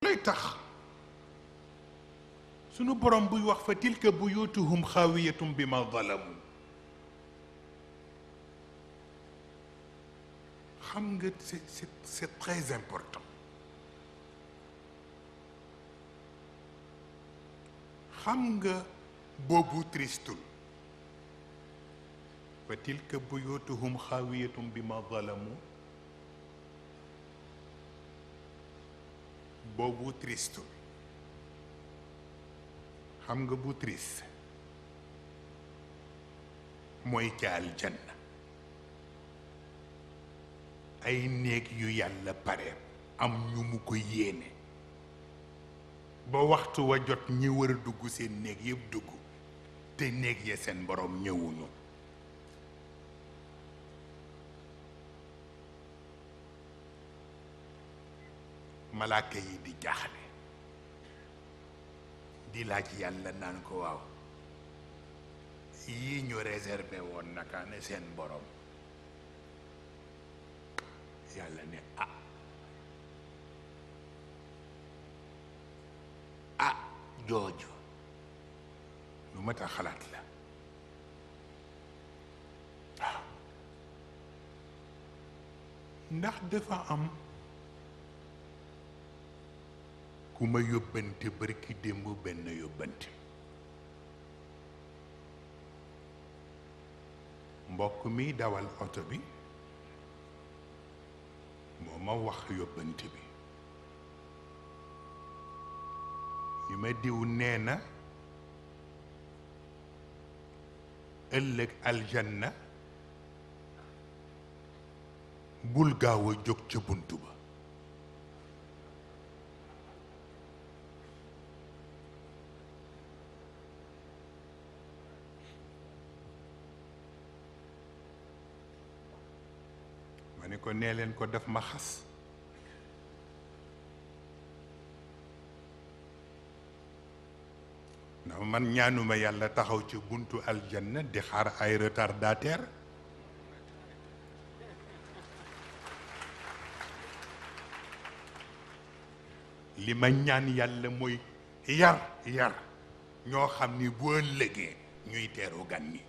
loolooy tax sunu borom buy wax fa tilka buyutuhum xaawiyatum bi ma zalamu xam nga c'est très important xam nga boobu tristul fa tilka buyutuhum xaawiyatum bi ma zalamu boobu tristul xam nga bu triste mooy ca aljanna ay néeg yu yàlla pare am ñu mu ko yéene ba waxtu wa jot ñi war a dugg seen néeg yëpp dugg te néeg ya seen borom ñëwuñu malaaka yi di jaaxle di laaj yàlla naan ko waaw yii ñu réservé woon naka ne seen borom yàlla ne jooju lu mat a xalaat la waaw ndax dafa am ku ma yóbbante barki démb benn yóbbante mbokk mi dawal oto bi moo ma wax yóbbante bi ni ma diw nee na ëllëg aljanna bul gaaw a jóg ca bunt ba ma ne ko nee leen ko def ma xas ndax man ñaanuma yàlla taxaw ci buntu aljanna di xaar ay retardataire li ma ñaan yàlla mooy yar ñoo xam ni bu ëllëgee ñuy teeru gan ñi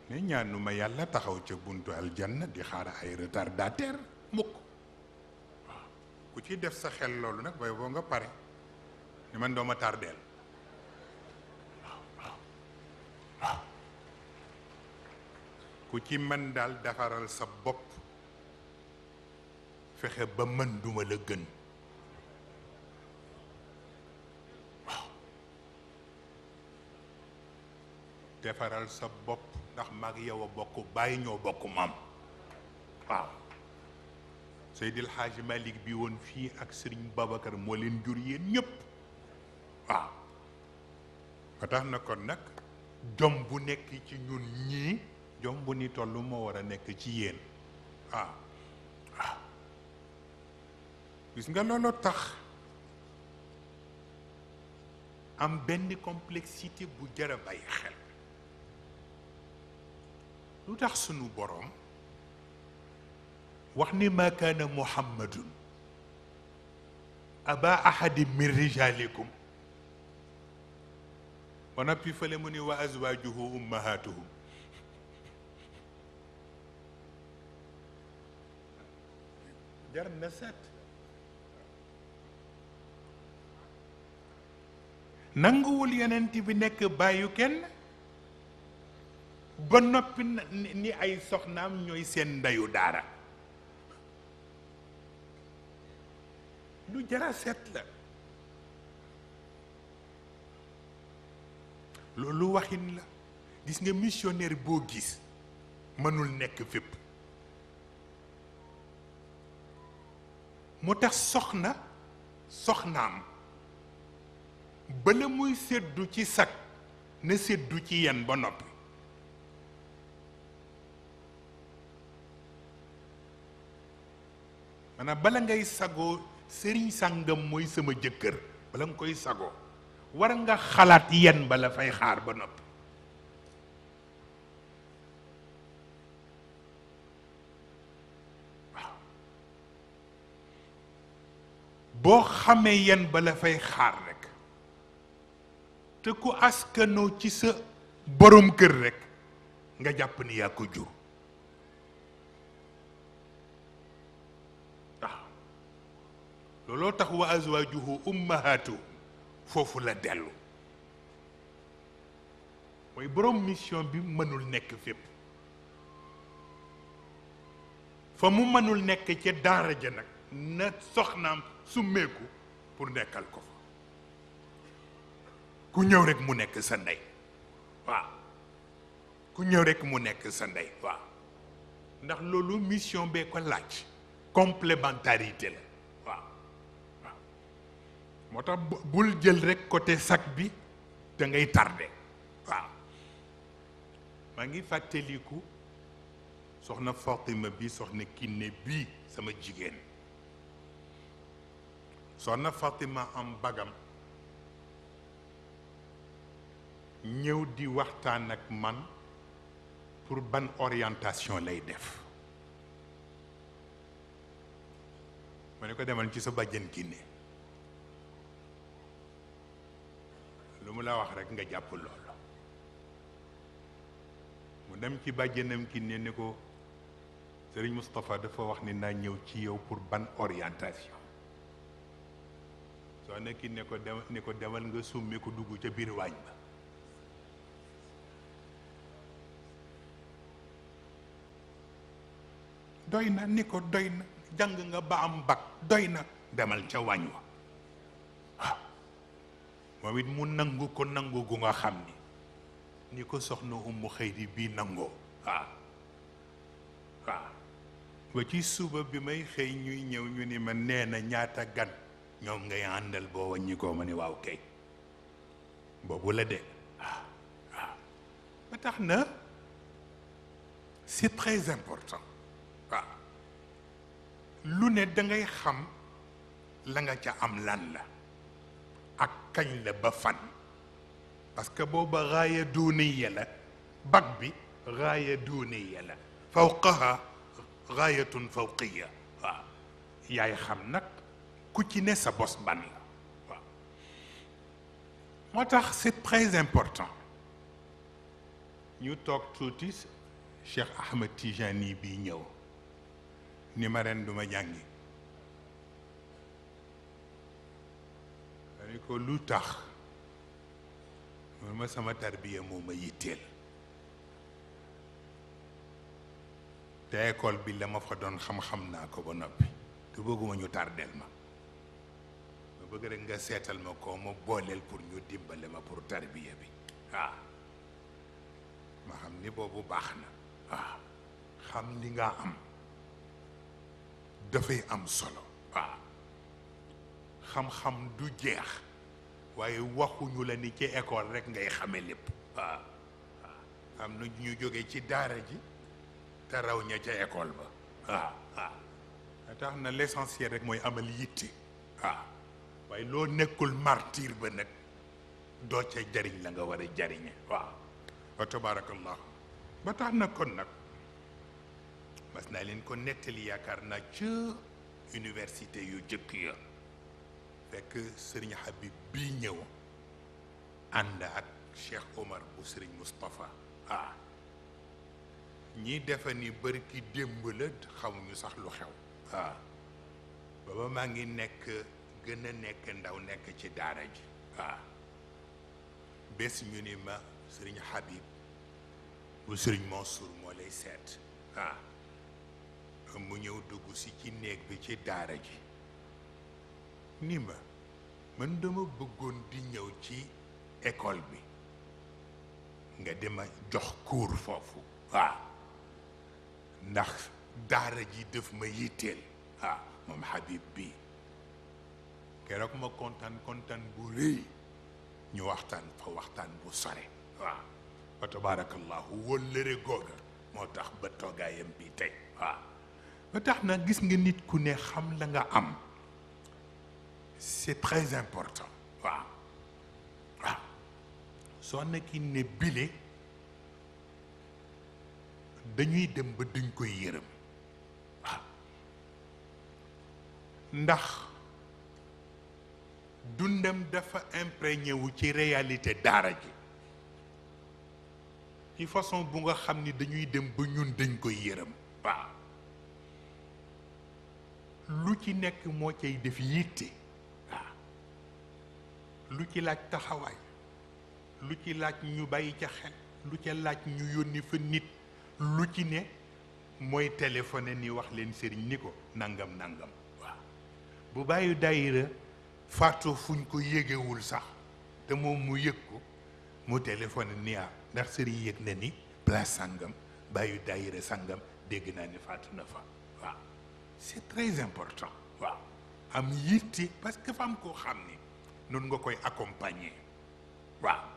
mais ñaanuma yàlla taxaw ca buntu aljanna di xaar ay retardataire mukk waaw ku ci def sa xel loolu nag bay boo nga pare ni man dooma tardeel waaw ku ci mën daal defaral sa bopp fexe ba mën duma la gën waaw defaral sa bopp ndax mag yow a bokk bàyyi ñoo bokk maam waaw Seydil Hadji Malick bi woon fii ak Serigne Babacar moo leen jur yéen ñépp waaw ba tax na kon nag jom bu nekk ci ñun ñii jom bu ni toll moo war a nekk ci yéen waaw waaw gis nga loolu tax am benn complexité bu jar a bàyyi xel lu tax sunu boroom wax ni ma kaana muhammadun aba ahadin min rijalikum ba noppi fële mu ni wa azwajuhu ummahatuhum jar na set nanguwul yonent bi nekk bàyyu kenn ba noppi ni ay soxnaam ñooy seen ndeyu daara lu jara seet la loolu waxin la gis nga missionnaire boo gis mënul nekk fépp moo tax soxnaam bala muy séddu ci sag na séddu ci yen ba noppi maanaam bala ngay sagoo sëriñ sàngam mooy sama jëkkër bala nga koy sagoo war nga xalaat yen bala fay xaar ba noppi boo xamee yen ba la fay xaar rek te ku askanoo ci sa borom kër rek nga jàpp ni yaa ko jur waaw looloo tax wa azwaajuhu ummahaatu foofu la dellu mooy borom mission bi mënul nekk fépp fa mu mënul nekk ca daara ja nag na soxnaam summeeku pour nekkal ko fa ku ñëw rek mu nekk sa ndey waaw ku ñëw rek mu nekk sa ndey waaw ndax loolu mission bee ko laaj complémentarité la waaw waaw moo tax bul jël rek côté sac bi da ngay tardé waaw maa ngi fàttaliku soxna Fatima bi soxna Kiné bii sama jigéen soxna Fatima am bagam ñëw di waxtaan ak man pour ban orientation lay def ma ne ko demal ci sa bàjjen Kiné lu mu la wax rek nga jàpp loolu mu dem ci bàjjenam Kiné ne ko Sëriñ Moustapha dafa wax ni naa ñëw ci yow pour ban orientation soo nekki ne ko demal nga summi ko dugg ca biir waañ ba doy na ni ko doy na jàng nga ba am bac doy na demal ca waañ wa waaw moom it mu nangu ko nangu gu nga xam ni ko soxna Umu Xëyri bii nangoo waaw waaw ba ci suba bi may xëy ñuy ñëw ñu ni ma nee na ñaata gan ñoom ngay àndal boo wàññi koo ma ni waaw kay boobu la de waaw waaw ba tax na c'est très important waaw lu ne da ngay xam la nga ca am lan la ak kañ la ba fan parce que booba raaya duuniya la bag bi raaya duuniya la fawqaha raayatun fawqiya waaw yaay xam nag ku ci ne sa bos ban la waaw moo tax c'est très important ñu toog tuuti Cheikh Ahmed Tijani bi ñëw ni ma ren duma jàngi ma ni ko lu tax man ma sama tarbiya moo ma yitteel te école bi la ma fa doon xam-xam naa ko ba noppi te bëgguma ñu tardeel ma bëgg rek nga seetal ma ko ma booleel pour ñu dimbale ma pour tarbiya bi waaw ma xam ni boobu baax na waaw xam li nga am dafay am solo waaw xam-xam du jeex waaye waxuñu la ni ci école rek ngay xame lépp waaw waaw am na ñu jóge ci daara ji te raw ña ca école ba waaw waaw tax na l'essentiel rek mooy amal yitte waaw waaye loo nekkul martyr ba nag doo ca jariñ la nga war a jariñe waaw wa tabarakallah ba tax na kon nag mas naa leen ko nettali yaakaar naa ca université yu jëkk ya fekk sëriñ Habib bii ñëw ànd ak Cheikh Omar bu sëriñ Moustapha ñii defa ni bari ki démb la xamuñu sax lu xew booba maa ngi nekk gën a nekk ndaw nekk ci daara ji bés ñu ni ma sëriñ Habib bu sëriñ Mansour moo lay seet mu ñëw dugg si ci néeg bi ci daara ji ni ma man dama bëggoon di ñëw ci école bi nga dima jox cours foofu ndax daara ji daf ma yitteel moom Habib bi keroog ma kontaan bu rëy ñu waxtaan fa waxtaan bu sore wa tabarakallahu wóllëre googa moo tax ba toogaayam bi tey ba tax na gis nga nit ku ne xam la nga am c'est très important waaw soo nekki ne bile dañuy dem ba duñ koy yërëm ndax dundam dafa imprégné wu ci réalité daara ji ci façon bu nga xam ni dañuy dem ba ñun dañ koy yërëm waaw lu ci nekk moo cay def yitte waaw lu ci laaj taxawaay lu ci laaj ñu bàyyi ca xel lu ca laaj ñu yónni fa nit lu ci ne mooy téléphoné ni wax leen sëriñ ni ko nangam nangam waaw bu bàyyi daayira faatu fuñ ko yégewul sax te moom mu yëg ko mu téléphoné ni ndax sëriñ yëg na ni place sangam bàyyi daayira sangam dégg naa ni faatu na fa waaw c'est très important waaw am yitte parce que fa am koo xam ni noonu nga koy accompagner waaw